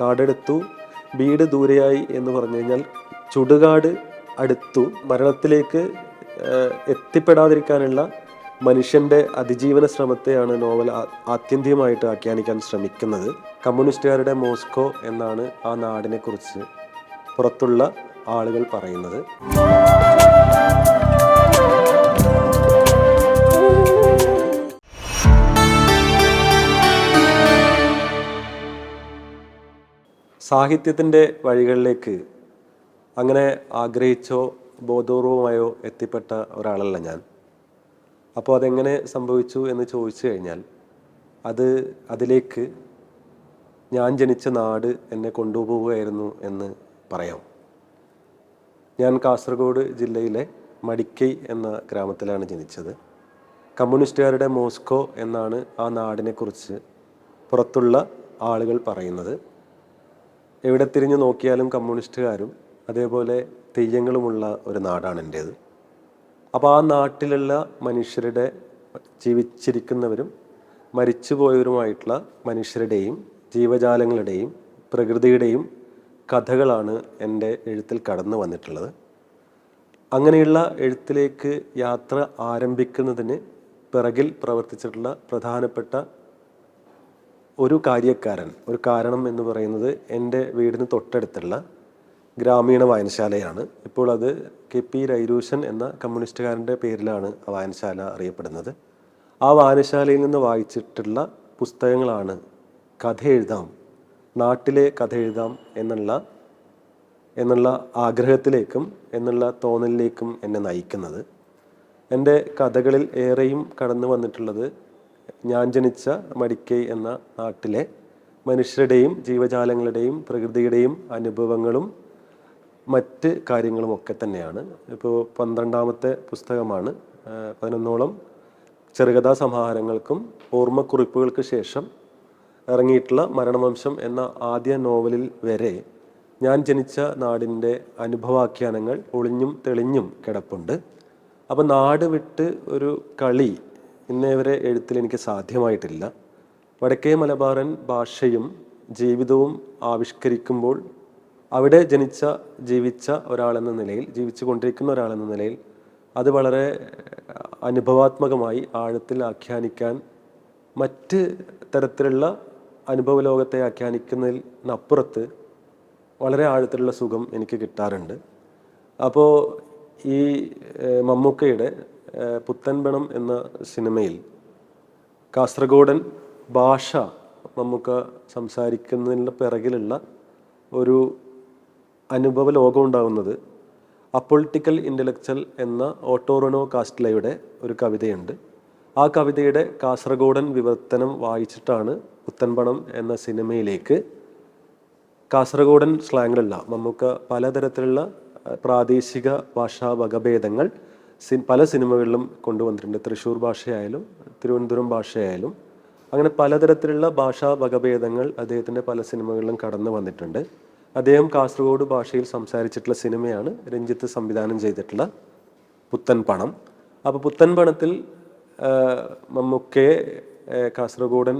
കാടെടുത്തു വീട് ദൂരെയായി എന്ന് പറഞ്ഞു കഴിഞ്ഞാൽ ചുടുകാട് അടുത്തു. മരണത്തിലേക്ക് എത്തിപ്പെടാതിരിക്കാനുള്ള മനുഷ്യൻ്റെ അതിജീവന ശ്രമത്തെയാണ് നോവൽ ആത്യന്തികമായിട്ട് ആഖ്യാനിക്കാൻ ശ്രമിക്കുന്നത്. കമ്മ്യൂണിസ്റ്റുകാരുടെ മോസ്കോ എന്നാണ് ആ നാടിനെക്കുറിച്ച് പുറത്തുള്ള ആളുകൾ പറയുന്നത്. സാഹിത്യത്തിൻ്റെ വഴികളിലേക്ക് അങ്ങനെ ആഗ്രഹിച്ചോ ബോധപൂർവമായോ എത്തിപ്പെട്ട ഒരാളല്ല ഞാൻ. അപ്പോൾ അതെങ്ങനെ സംഭവിച്ചു എന്ന് ചോദിച്ചു കഴിഞ്ഞാൽ അതിലേക്ക് ഞാൻ ജനിച്ച നാട് എന്നെ കൊണ്ടുപോവുകയായിരുന്നു എന്ന് പറയാം. ഞാൻ കാസർഗോഡ് ജില്ലയിലെ മടിക്കൈ എന്ന ഗ്രാമത്തിലാണ് ജനിച്ചത്. കമ്മ്യൂണിസ്റ്റുകാരുടെ മോസ്കോ എന്നാണ് ആ നാടിനെക്കുറിച്ച് പുറത്തുള്ള ആളുകൾ പറയുന്നത്. എവിടെ തിരിഞ്ഞു നോക്കിയാലും കമ്മ്യൂണിസ്റ്റുകാരും അതേപോലെ തെയ്യങ്ങളുമുള്ള ഒരു നാടാണ് എൻ്റേത്. അപ്പോൾ ആ നാട്ടിലുള്ള മനുഷ്യരുടെ ജീവിച്ചിരിക്കുന്നവരും മരിച്ചുപോയവരുമായിട്ടുള്ള മനുഷ്യരുടെയും ജീവജാലങ്ങളുടെയും പ്രകൃതിയുടെയും കഥകളാണ് എൻ്റെ എഴുത്തിൽ കടന്നു വന്നിട്ടുള്ളത്. അങ്ങനെയുള്ള എഴുത്തിലേക്ക് യാത്ര ആരംഭിക്കുന്നതിന് പിറകിൽ പ്രവർത്തിച്ചിട്ടുള്ള പ്രധാനപ്പെട്ട ഒരു കാരണം എന്ന് പറയുന്നത് എൻ്റെ വീടിന് തൊട്ടടുത്തുള്ള ഗ്രാമീണ വായനശാലയാണ്. ഇപ്പോൾ അത് KP രൈരൂശൻ എന്ന കമ്മ്യൂണിസ്റ്റുകാരൻ്റെ പേരിലാണ് ആ വായനശാല അറിയപ്പെടുന്നത്. ആ വായനശാലയിൽ നിന്ന് വായിച്ചിട്ടുള്ള പുസ്തകങ്ങളാണ് കഥ എഴുതാം, നാട്ടിലെ കഥ എഴുതാം എന്നുള്ള ആഗ്രഹത്തിലേക്കും എന്നുള്ള തോന്നലിലേക്കും എന്നെ നയിക്കുന്നത്. എൻ്റെ കഥകളിൽ ഏറെയും കടന്നു വന്നിട്ടുള്ളത് ഞാൻ ജനിച്ച മടിക്കൈ എന്ന നാട്ടിലെ മനുഷ്യരുടെയും ജീവജാലങ്ങളുടെയും പ്രകൃതിയുടെയും അനുഭവങ്ങളും മറ്റ് കാര്യങ്ങളുമൊക്കെ തന്നെയാണ്. ഇപ്പോൾ 12ാമത്തെ പുസ്തകമാണ്. 11ഓളം ചെറുകഥാ സമാഹാരങ്ങൾക്കും ഓർമ്മക്കുറിപ്പുകൾക്ക് ശേഷം ഇറങ്ങിയിട്ടുള്ള മരണവംശം എന്ന ആദ്യ നോവലിൽ വരെ ഞാൻ ജനിച്ച നാടിൻ്റെ അനുഭവാഖ്യാനങ്ങൾ ഒളിഞ്ഞും തെളിഞ്ഞും കിടപ്പുണ്ട്. അപ്പോൾ നാട് വിട്ട് ഒരു കളി ഇന്നേ വരെ എഴുത്തിൽ എനിക്ക് സാധ്യമായിട്ടില്ല. വടക്കേ മലബാറൻ ഭാഷയും ജീവിതവും ആവിഷ്കരിക്കുമ്പോൾ അവിടെ ജീവിച്ച ഒരാളെന്ന നിലയിൽ, ജീവിച്ചു കൊണ്ടിരിക്കുന്ന ഒരാളെന്ന നിലയിൽ അത് വളരെ അനുഭവാത്മകമായി ആഴത്തിൽ ആഖ്യാനിക്കാൻ, മറ്റ് തരത്തിലുള്ള അനുഭവ ലോകത്തെ ആഖ്യാനിക്കുന്നതിനപ്പുറത്ത് വളരെ ആഴത്തിലുള്ള സുഖം എനിക്ക് കിട്ടാറുണ്ട്. അപ്പോൾ ഈ മമ്മൂക്കയുടെ പുത്തൻപണം എന്ന സിനിമയിൽ കാസർഗോഡൻ ഭാഷ മമ്മൂക്ക സംസാരിക്കുന്നതിൻ്റെ പിറകിലുള്ള ഒരു അനുഭവ ലോകം ഉണ്ടാകുന്നത് അപ്പൊളിറ്റിക്കൽ ഇൻ്റലക്ച്വൽ എന്ന ഓട്ടോറോനോ കാസ്റ്റ്ലയുടെ ഒരു കവിതയുണ്ട്. ആ കവിതയുടെ കാസർഗോഡൻ വിവർത്തനം വായിച്ചിട്ടാണ് പുത്തൻപണം എന്ന സിനിമയിലേക്ക് കാസർഗോഡൻ സ്ലാങ്ങിലുള്ള മമ്മൂക്ക പലതരത്തിലുള്ള പ്രാദേശിക ഭാഷാ വകഭേദങ്ങൾ പല സിനിമകളിലും കൊണ്ടുവന്നിട്ടുണ്ട്. തൃശ്ശൂർ ഭാഷയായാലും തിരുവനന്തപുരം ഭാഷയായാലും അങ്ങനെ പലതരത്തിലുള്ള ഭാഷാ വകഭേദങ്ങൾ അദ്ദേഹത്തിൻ്റെ പല സിനിമകളിലും കടന്നു വന്നിട്ടുണ്ട്. അദ്ദേഹം കാസർഗോഡ് ഭാഷയിൽ സംസാരിച്ചിട്ടുള്ള സിനിമയാണ് രഞ്ജിത്ത് സംവിധാനം ചെയ്തിട്ടുള്ള പുത്തൻപണം. അപ്പോൾ പുത്തൻപണത്തിൽ മമ്മൂക്കയെ കാസർഗോഡൻ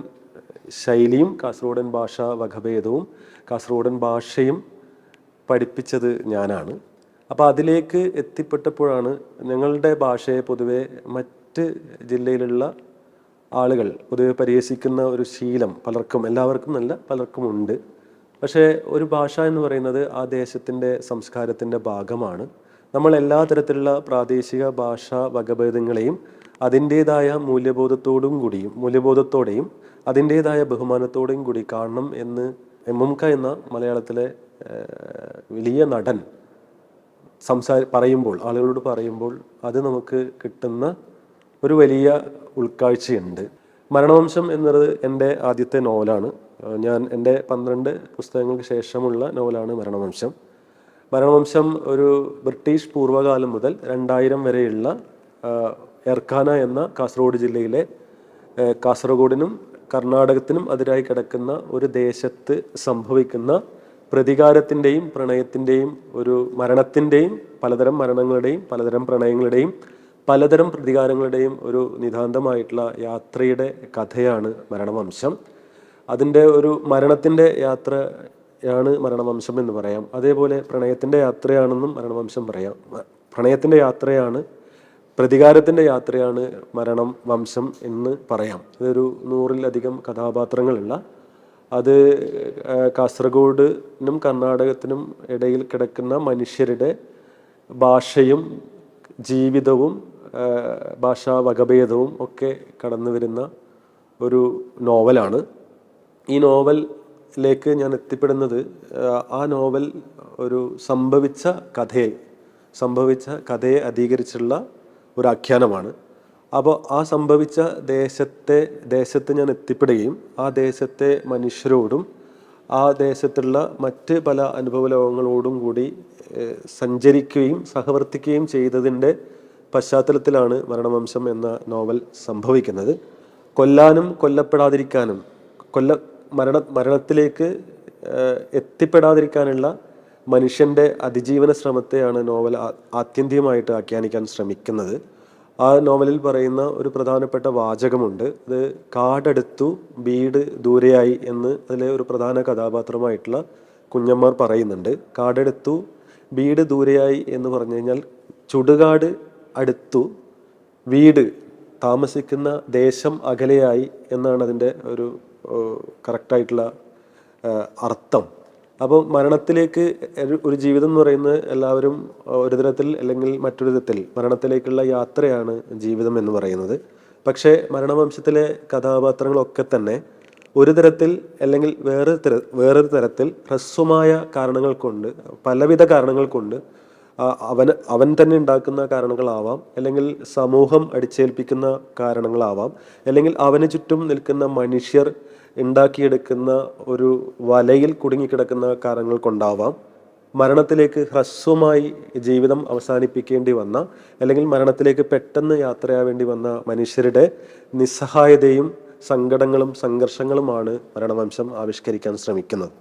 ശൈലിയും കാസർഗോഡൻ ഭാഷാ വകഭേദവും കാസർഗോഡൻ ഭാഷയും പഠിപ്പിച്ചത് ഞാനാണ്. അപ്പോൾ അതിലേക്ക് എത്തിപ്പെട്ടപ്പോഴാണ് ഞങ്ങളുടെ ഭാഷയെ പൊതുവെ മറ്റ് ജില്ലയിലുള്ള ആളുകൾ പൊതുവെ പരിഹസിക്കുന്ന ഒരു ശീലം എല്ലാവർക്കും നല്ല പലർക്കും ഉണ്ട്. പക്ഷേ ഒരു ഭാഷ എന്ന് പറയുന്നത് ആ ദേശത്തിൻ്റെ സംസ്കാരത്തിൻ്റെ ഭാഗമാണ്. നമ്മൾ എല്ലാ തരത്തിലുള്ള പ്രാദേശിക ഭാഷാ വകഭേദങ്ങളെയും അതിൻ്റേതായ മൂല്യബോധത്തോടെയും അതിൻ്റേതായ ബഹുമാനത്തോടെയും കൂടി കാണണം എന്ന് മമ്മൂക്ക എന്ന മലയാളത്തിലെ വലിയ നടൻ ആളുകളോട് പറയുമ്പോൾ അത് നമുക്ക് കിട്ടുന്ന ഒരു വലിയ ഉൾക്കാഴ്ചയുണ്ട്. മരണവംശം എന്നത് എൻ്റെ ആദ്യത്തെ നോവലാണ്. എൻ്റെ 12 പുസ്തകങ്ങൾക്ക് ശേഷമുള്ള നോവലാണ് മരണവംശം. ഒരു ബ്രിട്ടീഷ് പൂർവ്വകാലം മുതൽ 2000 വരെയുള്ള എർക്കാന എന്ന കാസർഗോഡ് ജില്ലയിലെ കാസർഗോഡിനും കർണാടകത്തിനും അതിരായി കിടക്കുന്ന ഒരു ദേശത്ത് സംഭവിക്കുന്ന പ്രതികാരത്തിൻ്റെയും പ്രണയത്തിൻ്റെയും ഒരു മരണത്തിൻ്റെയും പലതരം മരണങ്ങളുടെയും പലതരം പ്രണയങ്ങളുടെയും പലതരം പ്രതികാരങ്ങളുടെയും ഒരു നിതാന്തമായിട്ടുള്ള യാത്രയുടെ കഥയാണ് മരണവംശം. അതിൻ്റെ ഒരു മരണത്തിൻ്റെ യാത്ര യാണ് മരണവംശം എന്ന് പറയാം. അതേപോലെ പ്രണയത്തിൻ്റെ യാത്രയാണെന്നും മരണവംശം പറയാം. പ്രണയത്തിൻ്റെ യാത്രയാണ്, പ്രതികാരത്തിൻ്റെ യാത്രയാണ് മരണം വംശം എന്ന് പറയാം. ഇതൊരു 100-ലധികം കഥാപാത്രങ്ങളുള്ള, അത് കാസർഗോഡിനും കർണാടകത്തിനും ഇടയിൽ കിടക്കുന്ന മനുഷ്യരുടെ ഭാഷയും ജീവിതവും ഭാഷാ വകഭേദവും ഒക്കെ കടന്നു വരുന്ന ഒരു നോവലാണ്. ഈ നോവലിലേക്ക് ഞാൻ എത്തിപ്പെടുന്നത് ആ നോവൽ ഒരു സംഭവിച്ച കഥയെ അധികരിച്ചുള്ള ഒരു ആഖ്യാനമാണ്. അപ്പോൾ ആ സംഭവിച്ച ദേശത്ത് ഞാൻ എത്തിപ്പെടുകയും ആ ദേശത്തെ മനുഷ്യരോടും ആ ദേശത്തുള്ള മറ്റ് പല അനുഭവ ലോകങ്ങളോടും കൂടി സഞ്ചരിക്കുകയും സഹവർത്തിക്കുകയും ചെയ്തതിൻ്റെ പശ്ചാത്തലത്തിലാണ് മരണവംശം എന്ന നോവൽ സംഭവിക്കുന്നത്. കൊല്ലാനും കൊല്ലപ്പെടാതിരിക്കാനും മരണത്തിലേക്ക് എത്തിപ്പെടാതിരിക്കാനുള്ള മനുഷ്യൻ്റെ അതിജീവന ശ്രമത്തെയാണ് നോവൽ ആത്യന്തികമായിട്ട് ആഖ്യാനിക്കാൻ ശ്രമിക്കുന്നത്. ആ നോവലിൽ പറയുന്ന ഒരു പ്രധാനപ്പെട്ട വാചകമുണ്ട്. അത് കാടടുത്തു വീട് ദൂരെയായി എന്ന് അതിലെ ഒരു പ്രധാന കഥാപാത്രമായിട്ടുള്ള കുഞ്ഞമ്മാർ പറയുന്നുണ്ട്. കാടടുത്തു വീട് ദൂരെയായി എന്ന് പറഞ്ഞു കഴിഞ്ഞാൽ ചുടുകാട് അടുത്തു, വീട് താമസിക്കുന്ന ദേശം അകലെയായി എന്നാണ് അതിൻ്റെ ഒരു കറക്റ്റായിട്ടുള്ള അർത്ഥം. അപ്പോൾ മരണത്തിലേക്ക് ഒരു ജീവിതം എന്ന് പറയുന്നത് എല്ലാവരും ഒരു തരത്തിൽ അല്ലെങ്കിൽ മറ്റൊരു തരത്തിൽ മരണത്തിലേക്കുള്ള യാത്രയാണ് ജീവിതം എന്ന് പറയുന്നത്. പക്ഷേ മരണവംശത്തിലെ കഥാപാത്രങ്ങളൊക്കെ തന്നെ ഒരു തരത്തിൽ അല്ലെങ്കിൽ വേറൊരു തരത്തിൽ ഹ്രസ്വമായ കാരണങ്ങൾ കൊണ്ട്, പലവിധ കാരണങ്ങൾ കൊണ്ട്, അവൻ തന്നെ ഉണ്ടാക്കുന്ന കാരണങ്ങളാവാം, അല്ലെങ്കിൽ സമൂഹം അടിച്ചേൽപ്പിക്കുന്ന കാരണങ്ങളാവാം, അല്ലെങ്കിൽ അവന് ചുറ്റും നിൽക്കുന്ന മനുഷ്യർ ഉണ്ടാക്കിയെടുക്കുന്ന ഒരു വലയിൽ കുടുങ്ങിക്കിടക്കുന്ന കാരണങ്ങൾ കൊണ്ടാവാം മരണത്തിലേക്ക് ഹ്രസ്വമായി ജീവിതം അവസാനിപ്പിക്കേണ്ടി വന്ന, അല്ലെങ്കിൽ മരണത്തിലേക്ക് പെട്ടെന്ന് യാത്രയാവേണ്ടി വന്ന മനുഷ്യരുടെ നിസ്സഹായതയും സങ്കടങ്ങളും സംഘർഷങ്ങളുമാണ് മരണവംശം ആവിഷ്കരിക്കാൻ ശ്രമിക്കുന്നത്.